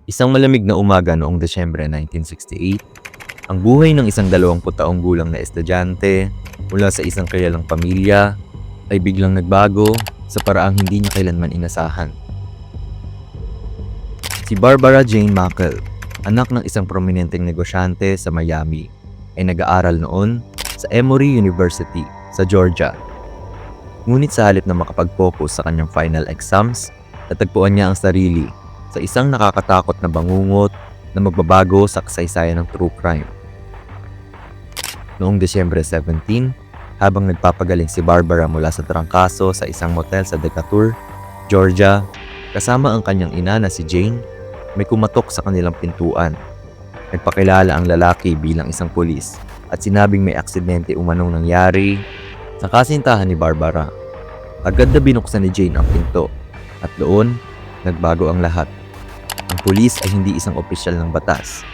Isang malamig na umaga noong Desyembre 1968, ang buhay ng isang 20 taong gulang na estudyante mula sa isang kilalang pamilya ay biglang nagbago sa paraang hindi niya kailanman inasahan. Si Barbara Jane Mackle, anak ng isang prominenteng negosyante sa Miami, ay nag-aaral noon sa Emory University sa Georgia. Ngunit sa halip na makapag-focus sa kanyang final exams, natagpuan niya ang sarili sa isang nakakatakot na bangungot na magbabago sa kasaysayan ng true crime. Noong Desyembre 17, habang nagpapagaling si Barbara mula sa trangkaso sa isang motel sa Decatur, Georgia, kasama ang kanyang ina na si Jane, may kumatok sa kanilang pintuan. Nagpakilala ang lalaki bilang isang pulis at sinabing may aksidente umanong nangyari sa kasintahan ni Barbara. Agad na binuksan ni Jane ang pinto at doon, nagbago ang lahat. Ang pulis ay hindi isang opisyal ng batas.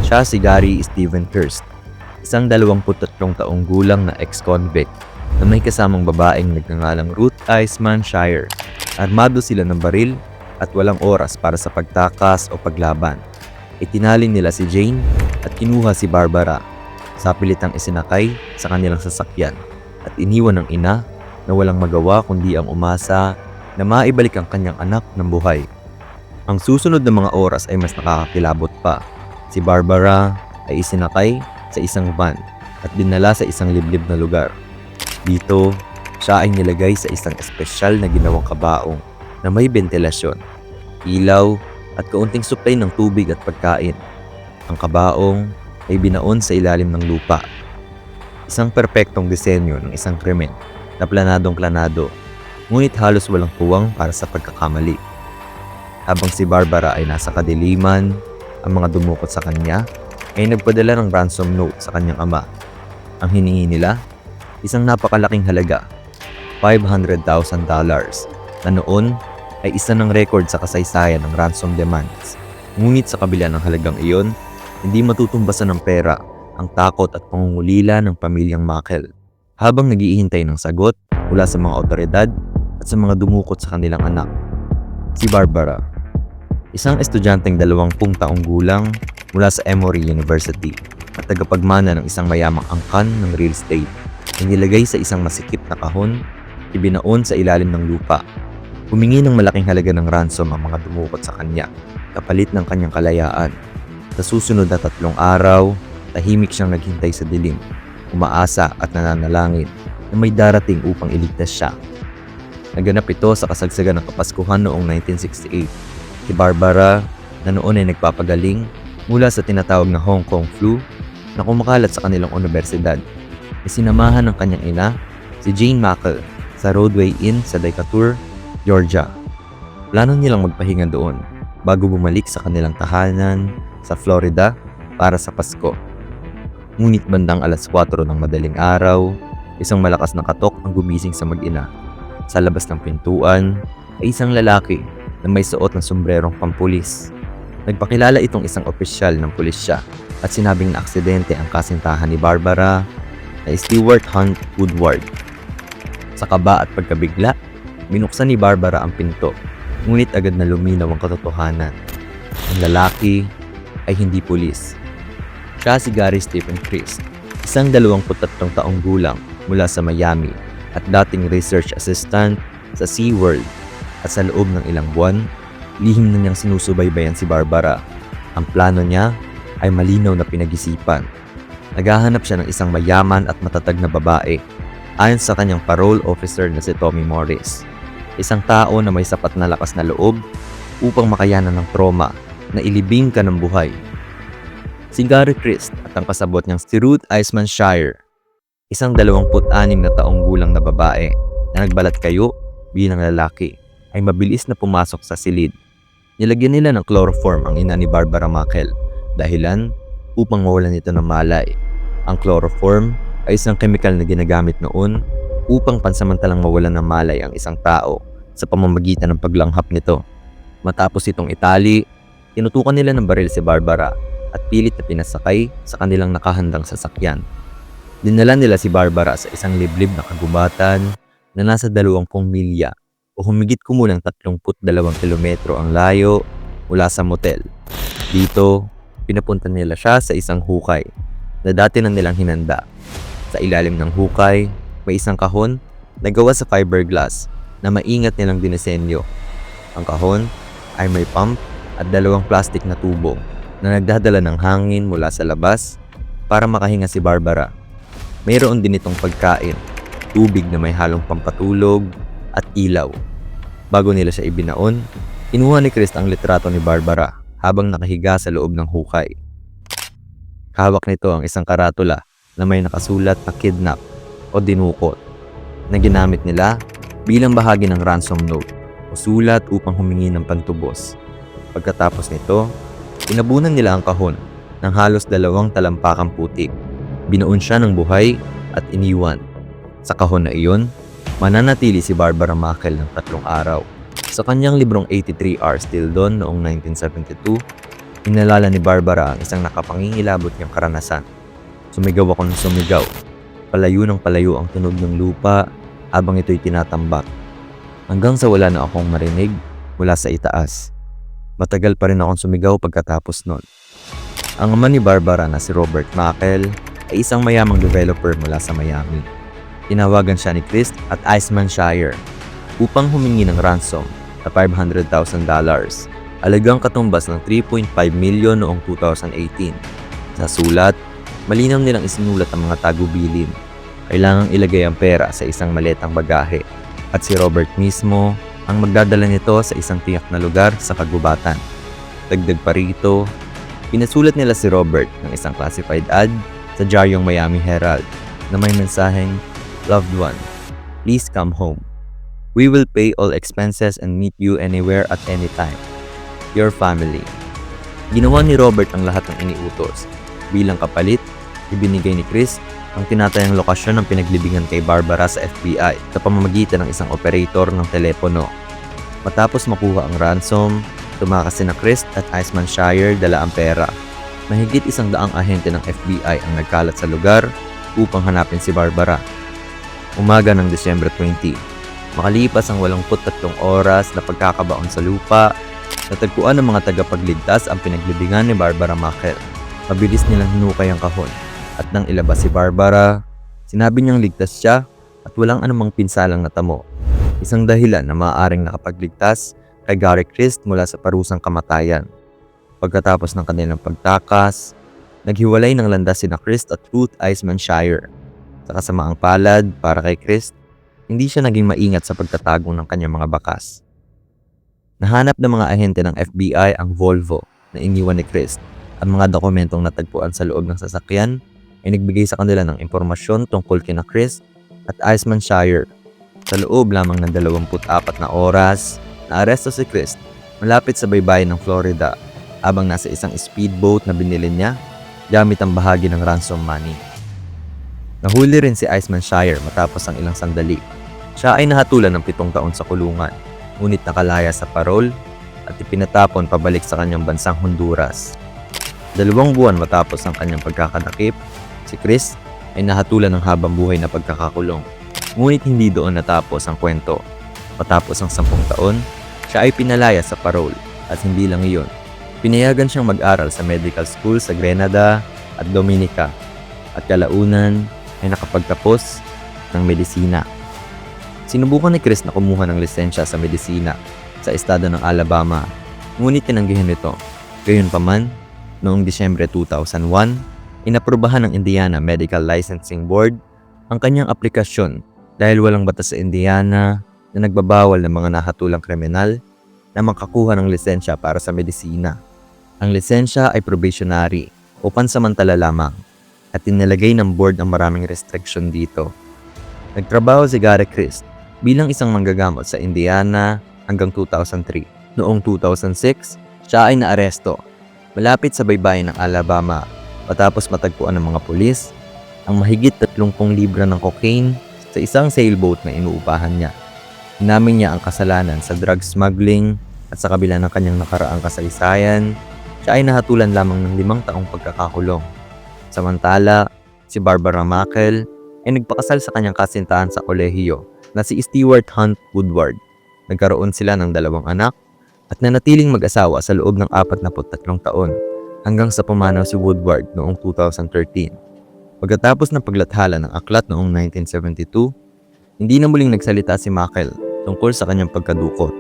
Siya si Gary Stephen Hurst, isang 23 taong gulang na ex-convict na may kasamang babaeng nagngangalang Ruth Eisman Shire. Armado sila ng baril at walang oras para sa pagtakas o paglaban. Itinalin nila si Jane at kinuha si Barbara. Sapilitang isinakay sa kanilang sasakyan at iniwan ng ina na walang magawa kundi ang umasa na maibalik ang kanyang anak ng buhay. Ang susunod na mga oras ay mas nakakakilabot pa. Si Barbara ay isinakay sa isang van at dinala sa isang liblib na lugar. Dito, siya ay nilagay sa isang espesyal na ginawang kabaong na may bentilasyon, ilaw at kaunting supply ng tubig at pagkain. Ang kabaong ay binaon sa ilalim ng lupa. Isang perpektong disenyo ng isang krimen na planadong-planado, ngunit halos walang puwang para sa pagkakamali. Habang si Barbara ay nasa kadiliman, ang mga dumukot sa kanya ay nagpadala ng ransom note sa kanyang ama. Ang hiningi nila, isang napakalaking halaga, $500,000, na noon ay isa ng record sa kasaysayan ng ransom demands. Ngunit sa kabila ng halagang iyon, hindi matutumbasan ng pera ang takot at pangungulila ng pamilyang Mackle. Habang naghihintay ng sagot mula sa mga otoridad at sa mga dumukot sa kanilang anak, si Barbara, isang estudyanteng 20 taong gulang mula sa Emory University at tagapagmana ng isang mayamang angkan ng real estate, ay nilagay sa isang masikip na kahon, ibinaon sa ilalim ng lupa. Humingi ng malaking halaga ng ransom ang mga dumukot sa kanya, kapalit ng kanyang kalayaan. Sa susunod na 3 araw, tahimik siyang naghintay sa dilim, umaasa at nananalangin na may darating upang iligtas siya. Naganap ito sa kasagsagan ng Kapaskuhan noong 1968. Si Barbara, na noon ay nagpapagaling mula sa tinatawag na Hong Kong flu na kumakalat sa kanilang universidad, ay sinamahan ng kanyang ina, si Jane Mackle, sa Rodeway Inn sa Decatur, Georgia. Plano nilang magpahinga doon bago bumalik sa kanilang tahanan sa Florida para sa Pasko. Ngunit bandang alas 4 ng madaling araw, isang malakas na katok ang gumising sa mag-ina. Sa labas ng pintuan ay isang lalaki na may suot ng sombrerong pampulis. Nagpakilala itong isang opisyal ng pulisya at sinabing na aksidente ang kasintahan ni Barbara na Stewart Hunt Woodward. Sa kaba at pagkabigla, binuksan ni Barbara ang pinto, ngunit agad na luminaw ang katotohanan. Ang lalaki ay hindi pulis. Siya si Gary Stephen Hurst, isang 23 taong gulang mula sa Miami at dating research assistant sa SeaWorld. At sa loob ng ilang buwan, lihim na niyang sinusubaybayan si Barbara. Ang plano niya ay malinaw na pinag-isipan. Naghahanap siya ng isang mayaman at matatag na babae, ayon sa kanyang parole officer na si Tommy Morris. Isang tao na may sapat na lakas na loob upang makayanan ng trauma na ilibing ka ng buhay. Si Gary Hurst at ang kasabot niyang si Ruth Eisman Shire, isang 26 na taong gulang na babae na nagbalat kayo bilang lalaki, ay mabilis na pumasok sa silid. Nilagyan nila ng chloroform ang ina ni Barbara Mackle, dahilan upang mawalan ito ng malay. Ang chloroform ay isang chemical na ginagamit noon upang pansamantalang mawalan ng malay ang isang tao sa pamamagitan ng paglanghap nito. Matapos itong itali, tinutukan nila ng baril si Barbara at pilit na pinasakay sa kanilang nakahandang sasakyan. Dinala nila si Barbara sa isang liblib na kagubatan na nasa 20 milya o humigit kumulang 32 kilometro ang layo mula sa motel. Dito, pinapunta nila siya sa isang hukay na dati na nilang hinanda. Sa ilalim ng hukay, may isang kahon na gawa sa fiberglass na maingat nilang dinisenyo. Ang kahon ay may pump at dalawang plastic na tubo na nagdadala ng hangin mula sa labas para makahinga si Barbara. Mayroon din itong pagkain, tubig na may halong pampatulog at ilaw. Bago nila siya ibinaon, kinuha ni Chris ang litrato ni Barbara habang nakahiga sa loob ng hukay. Hawak nito ang isang karatula na may nakasulat na kidnap o dinukot na ginamit nila bilang bahagi ng ransom note o sulat upang humingi ng pantubos. Pagkatapos nito, inabunan nila ang kahon ng halos 2 talampakang putik. Binuon siya ng buhay at iniwan. Sa kahon na iyon, mananatili si Barbara Mackle ng 3 araw. Sa kanyang librong 83 Hours Till Dawn noong 1972, inalala ni Barbara ang isang nakapangingilabot niyang karanasan. Sumigaw ako ng sumigaw. Palayo ng palayo ang tunog ng lupa habang ito'y tinatambak. Hanggang sa wala na akong marinig mula sa itaas. Matagal pa rin akong sumigaw pagkatapos nun. Ang ama ni Barbara na si Robert Mackle ay isang mayamang developer mula sa Miami. Tinawagan siya ni Chris at Iceman Shire upang humingi ng ransom na $500,000, alagang katumbas ng 3.5 million noong 2018. Sa sulat, malinaw nilang isinulat ang mga tagubilin. Kailangang ilagay ang pera sa isang maletang bagahe at si Robert mismo ang magdadala nito sa isang tiyak na lugar sa kagubatan. Dagdag pa rito, pinasulat nila si Robert ng isang classified ad sa Diaryong Miami Herald na may mensaheng, "Loved one, please come home. We will pay all expenses and meet you anywhere at any time. Your family." Ginawa ni Robert ang lahat ng iniutos. Bilang kapalit, ibinigay ni Chris ang tinatayang lokasyon ng pinaglibingan kay Barbara sa FBI sa pamamagitan ng isang operator ng telepono. Matapos makuha ang ransom, tumakas sina Chris at Iceman Shire dala ang pera. Mahigit 100 ahente ng FBI ang nagkalat sa lugar upang hanapin si Barbara. Umaga ng Disyembre 20, makalipas ang 83 oras na pagkakabaon sa lupa, natagpuan ng mga tagapagligtas ang pinaglibingan ni Barbara Mackle. Mabilis nilang hinukay ang kahon at nang ilabas si Barbara, sinabi niyang ligtas siya at walang anumang pinsalang natamo. Isang dahilan na maaaring nakapagligtas kay Gary Christ mula sa parusang kamatayan. Pagkatapos ng kanilang pagtakas, naghiwalay ng landas sina Christ at Ruth Iceman Shire. Sa kasamaang palad para kay Christ, hindi siya naging maingat sa pagtatago ng kanyang mga bakas. Nahanap ng mga ahente ng FBI ang Volvo na iniwan ni Chris at mga dokumentong natagpuan sa loob ng sasakyan ay nagbigay sa kanila ng impormasyon tungkol kina Chris at Iceman Shire. Sa loob lamang ng 24 na oras, naaresto si Chris malapit sa baybayin ng Florida habang nasa isang speedboat na binili niya gamit ang bahagi ng ransom money. Nahuli rin si Iceman Shire matapos ang ilang sandali. Siya ay nahatulan ng 7 taon sa kulungan, ngunit nakalaya sa parol at ipinatapon pabalik sa kanyang bansang Honduras. 2 buwan matapos ang kanyang pagkakadakip, si Chris ay nahatulan ng habang buhay na pagkakakulong. Ngunit hindi doon natapos ang kwento. Matapos ang 10 taon, siya ay pinalaya sa parol at hindi lang iyon. Pinayagan siyang mag-aral sa medical school sa Grenada at Dominica at kalaunan ay nakapagtapos ng medisina. Sinubukan ni Chris na kumuha ng lisensya sa medisina sa estado ng Alabama, ngunit tinanggihan nito. Gayunpaman, noong Disyembre 2001, inaprubahan ng Indiana Medical Licensing Board ang kanyang aplikasyon dahil walang batas sa Indiana na nagbabawal ng mga nahatulang kriminal na makakuha ng lisensya para sa medisina. Ang lisensya ay probationary o pansamantala lamang at inilagay ng board ang maraming restriction dito. Nagtrabaho si Gary Christ bilang isang manggagamot sa Indiana hanggang 2003. Noong 2006, siya ay naaresto malapit sa baybayin ng Alabama matapos matagpuan ng mga pulis ang mahigit 30 libra ng cocaine sa isang sailboat na inuupahan niya. Inamin niya ang kasalanan sa drug smuggling at sa kabila ng kanyang nakaraang kasaysayan, siya ay nahatulan lamang ng 5 taong pagkakakulong. Samantala, si Barbara Mackle ay nagpakasal sa kanyang kasintahan sa kolehiyo na si Stewart Hunt Woodward. Nagkaroon sila ng 2 anak at nanatiling mag-asawa sa loob ng 43 taon hanggang sa pumanaw si Woodward noong 2013. Pagkatapos ng paglathala ng aklat noong 1972, hindi na muling nagsalita si Mackell tungkol sa kanyang pagkadukot.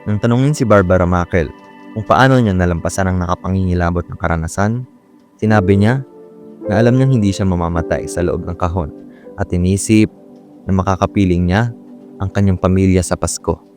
Nang tanungin si Barbara Mackell kung paano niya nalampasan ang nakapangingilabot ng karanasan, sinabi niya na alam niyang hindi siya mamamatay sa loob ng kahon at inisip na makakapiling niya ang kanyang pamilya sa Pasko.